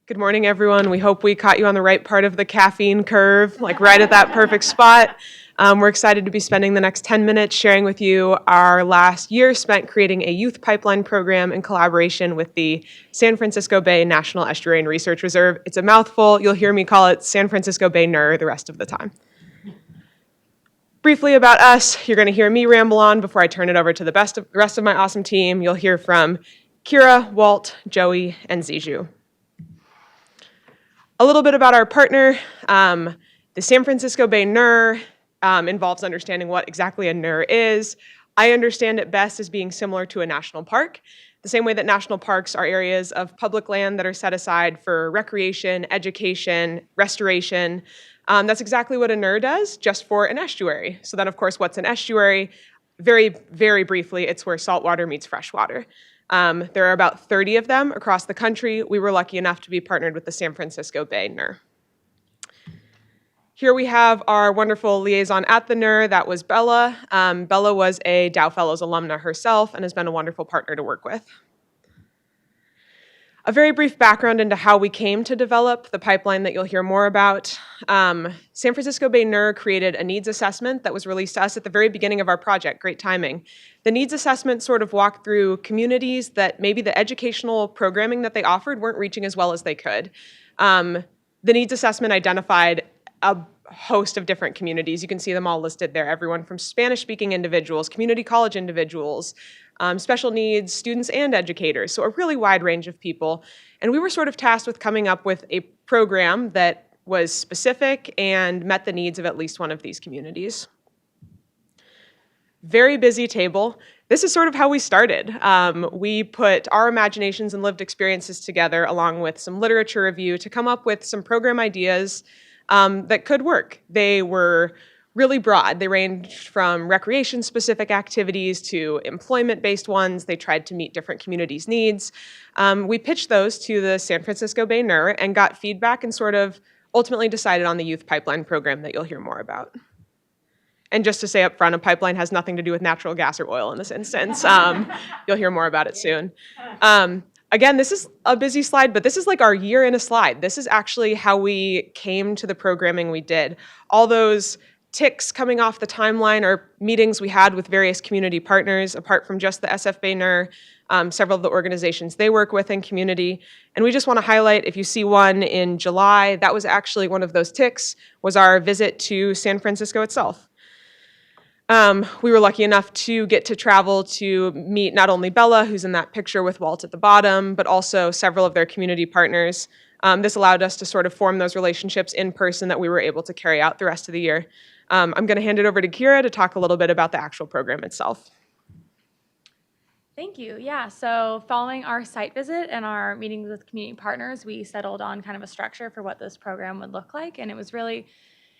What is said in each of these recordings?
Good morning, everyone. We hope we caught you on the right part of the caffeine curve, like right at that perfect spot. We're excited to be spending the next 10 minutes sharing with you our last year spent creating a youth pipeline program in collaboration with the San Francisco Bay National Estuary and Research Reserve. It's a mouthful. You'll hear me call it San Francisco Bay NER the rest of the time. Briefly about us, you're going to hear me ramble on before I turn it over to the rest of my awesome team. You'll hear from Kira, Walt, Joey, and Ziju. A little bit about our partner. The San Francisco Bay NER involves understanding what exactly a NER is. I understand it best as being similar to a national park, the same way that national parks are areas of public land that are set aside for recreation, education, restoration. That's exactly what a NER does, just for an estuary. So then, of course, what's an estuary? Very, very briefly, it's where saltwater meets freshwater. There are about 30 of them across the country. We were lucky enough to be partnered with the San Francisco Bay NER. Here we have our wonderful liaison at the NER. That was Bella. Bella was a Dow Fellows alumna herself and has been a wonderful partner to work with. A very brief background into how we came to develop the pipeline that you'll hear more about. San Francisco Bay NER created a needs assessment that was released to us at the very beginning of our project. Great timing. The needs assessment sort of walked through communities that maybe the educational programming that they offered weren't reaching as well as they could. The needs assessment identified a host of different communities. You can see them all listed there. Everyone from Spanish-speaking individuals, community college individuals, special needs students and educators, so a really wide range of people. And we were sort of tasked with coming up with a program that was specific and met the needs of at least one of these communities. Very busy table. This is sort of how we started. We put our imaginations and lived experiences together along with some literature review to come up with some program ideas that could work. They were really broad. They ranged from recreation-specific activities to employment-based ones. They tried to meet different communities' needs. We pitched those to the San Francisco Bay NER and got feedback and sort of ultimately decided on the youth pipeline program that you'll hear more about. And just to say up front, a pipeline has nothing to do with natural gas or oil in this instance. You'll hear more about it soon. Again, this is a busy slide, but this is like our year in a slide. This is actually how we came to the programming we did. All those ticks coming off the timeline are meetings we had with various community partners, apart from just the SF Bay NER, several of the organizations they work with in community. And we just want to highlight, if you see one in July, that was actually one of those ticks, was our visit to San Francisco itself. We were lucky enough to get to travel to meet not only Bella, who's in that picture with Walt at the bottom, but also several of their community partners. This allowed us to sort of form those relationships in person that we were able to carry out the rest of the year. I'm going to hand it over to Kira to talk a little bit about the actual program itself. Thank you. Yeah, so following our site visit and our meetings with community partners, we settled on kind of a structure for what this program would look like, and it was really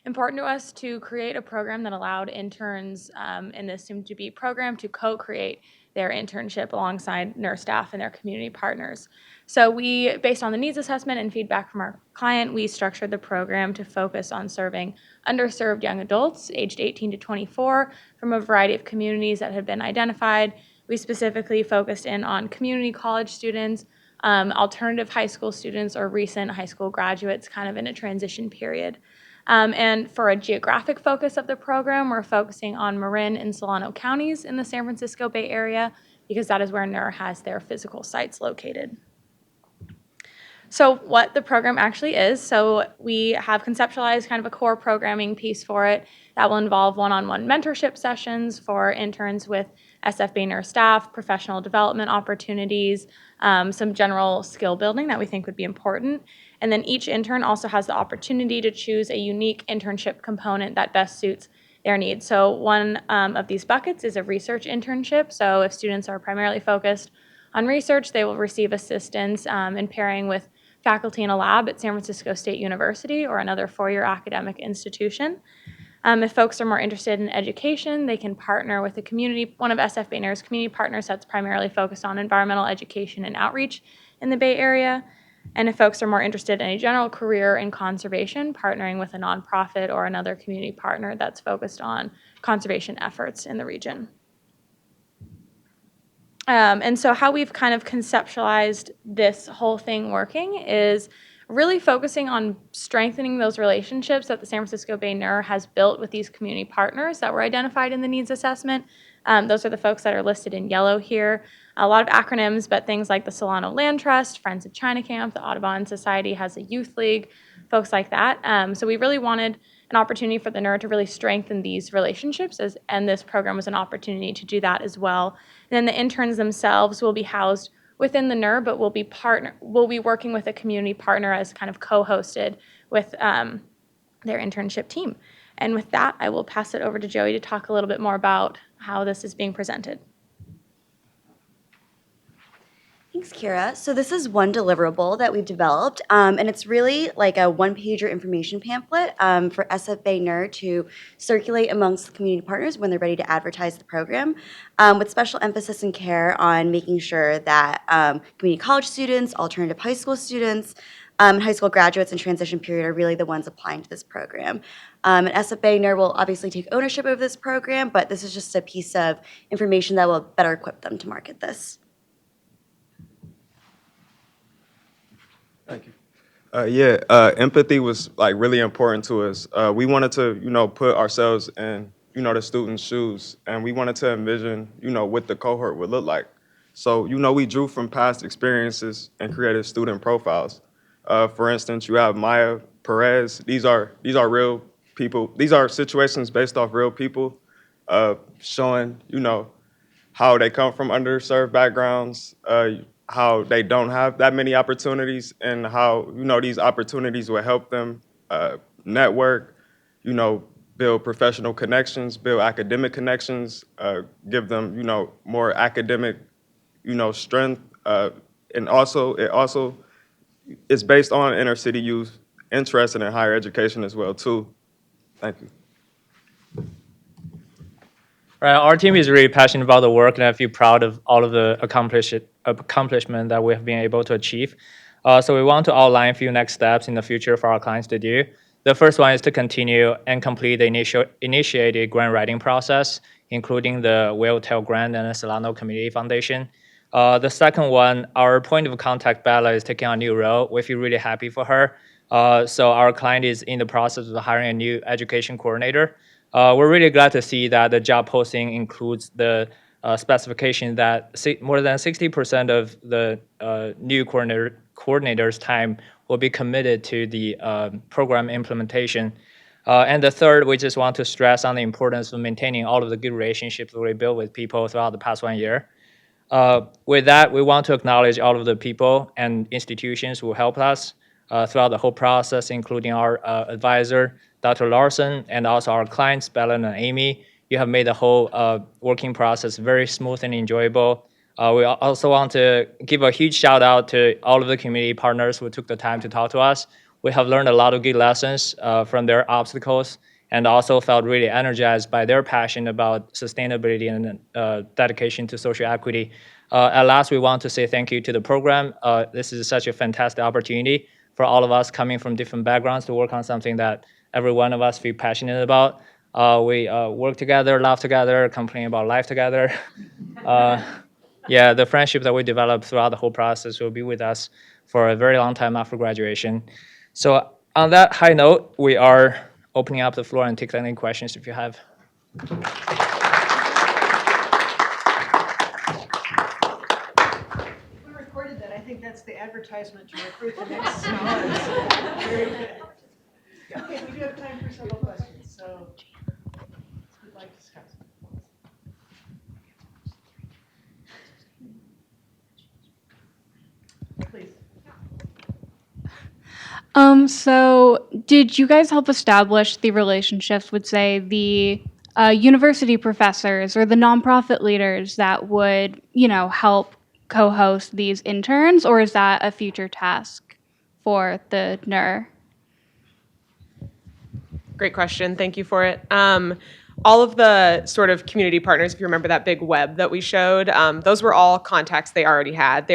important to us to create a program that allowed interns in this soon-to-be program to co-create their internship alongside NER staff and their community partners. So we, based on the needs assessment and feedback from our client, we structured the program to focus on serving underserved young adults aged 18 to 24 from a variety of communities that had been identified. We specifically focused in on community college students, alternative high school students, or recent high school graduates kind of in a transition period. And for a geographic focus of the program, we're focusing on Marin and Solano counties in the San Francisco Bay Area because that is where NER has their physical sites located. So what the program actually is, so we have conceptualized kind of a core programming piece for it that will involve one-on-one mentorship sessions for interns with SF Bay NER staff, professional development opportunities, some general skill building that we think would be important. And then each intern also has the opportunity to choose a unique internship component that best suits their needs. So one of these buckets is a research internship. So if students are primarily focused on research, they will receive assistance in pairing with faculty in a lab at San Francisco State University or another four-year academic institution. If folks are more interested in education, they can partner with one of SF Bay NER's community partners that's primarily focused on environmental education and outreach in the Bay Area. And if folks are more interested in a general career in conservation, partnering with a nonprofit or another community partner that's focused on conservation efforts in the region. And so how we've kind of conceptualized this whole thing working is really focusing on strengthening those relationships that the San Francisco Bay NER has built with these community partners that were identified in the needs assessment. Those are the folks that are listed in yellow here. A lot of acronyms, but things like the Solano Land Trust, Friends of China Camp, the Audubon Society has a youth league, folks like that. So we really wanted an opportunity for the NER to really strengthen these relationships, and this program was an opportunity to do that as well. And then the interns themselves will be housed within the NER, but we'll be working with a community partner as kind of co-hosted with their internship team. And with that, I will pass it over to Joey to talk a little bit more about how this is being presented. Thanks, Kira. So this is one deliverable that we've developed, and it's really like a one-pager information pamphlet for SF Bay NER to circulate amongst the community partners when they're ready to advertise the program, with special emphasis and care on making sure that community college students, alternative high school students, high school graduates in transition period are really the ones applying to this program. And SF Bay NER will obviously take ownership of this program, but this is just a piece of information that will better equip them to market this. Thank you. Empathy was like really important to us. We wanted to, put ourselves in, the students' shoes, and we wanted to envision, what the cohort would look like. So, we drew from past experiences and created student profiles. For instance, you have Maya Perez. These are real people. These are situations based off real people, showing, how they come from underserved backgrounds, how they don't have that many opportunities, and how these opportunities will help them network, build professional connections, build academic connections, give them more academic strength, and also it's based on inner city youth interested in higher education as well too. Thank you. Right, our team is really passionate about the work, and I feel proud of all of the accomplishment that we have been able to achieve. So we want to outline a few next steps in the future for our clients to do. The first one is to continue and complete the initiated grant writing process, including the Whale Tail Grant and the Solano Community Foundation. The second one, our point of contact, Bella, is taking on a new role. We feel really happy for her. So our client is in the process of hiring a new education coordinator. We're really glad to see that the job posting includes the specification that more than 60% of the new coordinator's time will be committed to the program implementation. And the third, we just want to stress on the importance of maintaining all of the good relationships that we built with people throughout the past 1 year. With that, we want to acknowledge all of the people and institutions who helped us throughout the whole process, including our advisor, Dr. Larson, and also our clients, Bella and Amy. You have made the whole working process very smooth and enjoyable. We also want to give a huge shout out to all of the community partners who took the time to talk to us. We have learned a lot of good lessons from their obstacles, and also felt really energized by their passion about sustainability and dedication to social equity. At last, we want to say thank you to the program. This is such a fantastic opportunity for all of us coming from different backgrounds to work on something that every one of us feel passionate about. We work together, laugh together, complain about life together. The friendship that we developed throughout the whole process will be with us for a very long time after graduation. So on that high note, we are opening up the floor and take any questions if you have. We recorded that. I think that's the advertisement to recruit the next scholars. Very good. Okay, we do have time for several questions, so who'd like to start? Please. So did you guys help establish the relationships with, say, the university professors or the nonprofit leaders that would, help co-host these interns, or is that a future task for the NER? Great question. Thank you for it. All of the sort of community partners, if you remember that big web that we showed, those were all contacts they already had.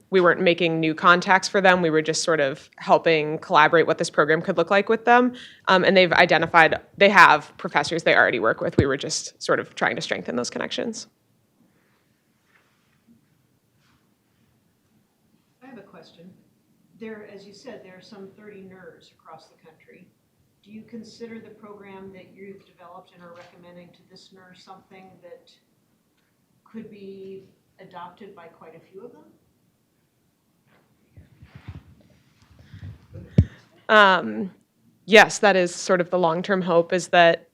We weren't making new contacts for them. We were just sort of helping collaborate what this program could look like with them. And they have professors they already work with. We were just sort of trying to strengthen those connections. I have a question. there, as you said, there are some 30 NERs across the country. Do you consider the program that you've developed and are recommending to this NER something that could be adopted by quite a few of them? Yes, that is sort of the long-term hope, is that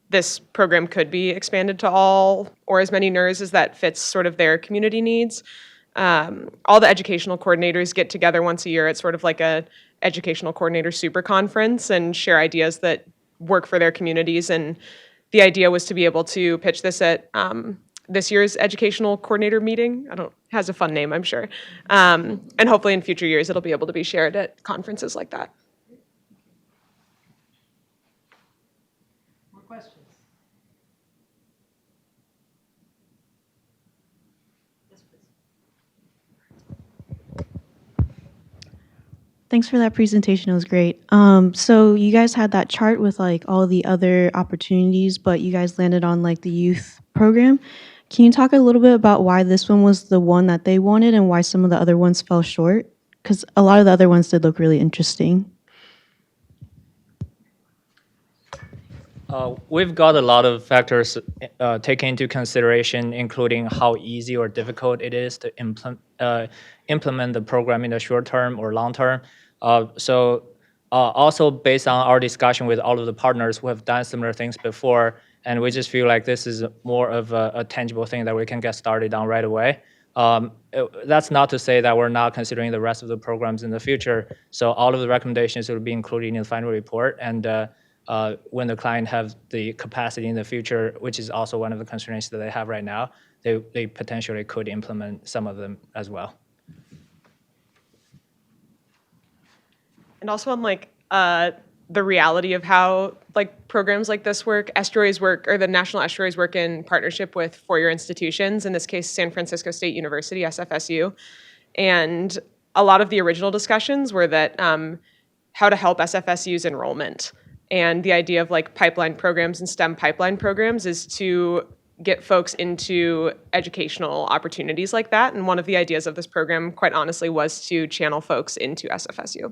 this program could be expanded to all or as many NERs as that fits sort of their community needs. All the educational coordinators get together once a year. It's sort of like a educational coordinator super conference and share ideas that work for their communities. And the idea was to be able to pitch this at this year's educational coordinator meeting. Has a fun name, I'm sure. And hopefully in future years, it'll be able to be shared at conferences like that. More questions? Yes, please. Thanks for that presentation. It was great. So you guys had that chart with like all the other opportunities, but you guys landed on like the youth program. Can you talk a little bit about why this one was the one that they wanted and why some of the other ones fell short? Because a lot of the other ones did look really interesting. We've got a lot of factors taken into consideration, including how easy or difficult it is to implement the program in the short term or long term. Also based on our discussion with all of the partners who have done similar things before, and we just feel like this is more of a tangible thing that we can get started on right away. That's not to say that we're not considering the rest of the programs in the future. So all of the recommendations will be included in the final report, and when the client have the capacity in the future, which is also one of the constraints that they have right now, they potentially could implement some of them as well. And also on like the reality of how like programs like this work, estuaries work, or the National Estuaries work in partnership with four-year institutions, in this case, San Francisco State University, SFSU. And a lot of the original discussions were that how to help SFSU's enrollment. And the idea of like pipeline programs and STEM pipeline programs is to get folks into educational opportunities like that. And one of the ideas of this program, quite honestly, was to channel folks into SFSU.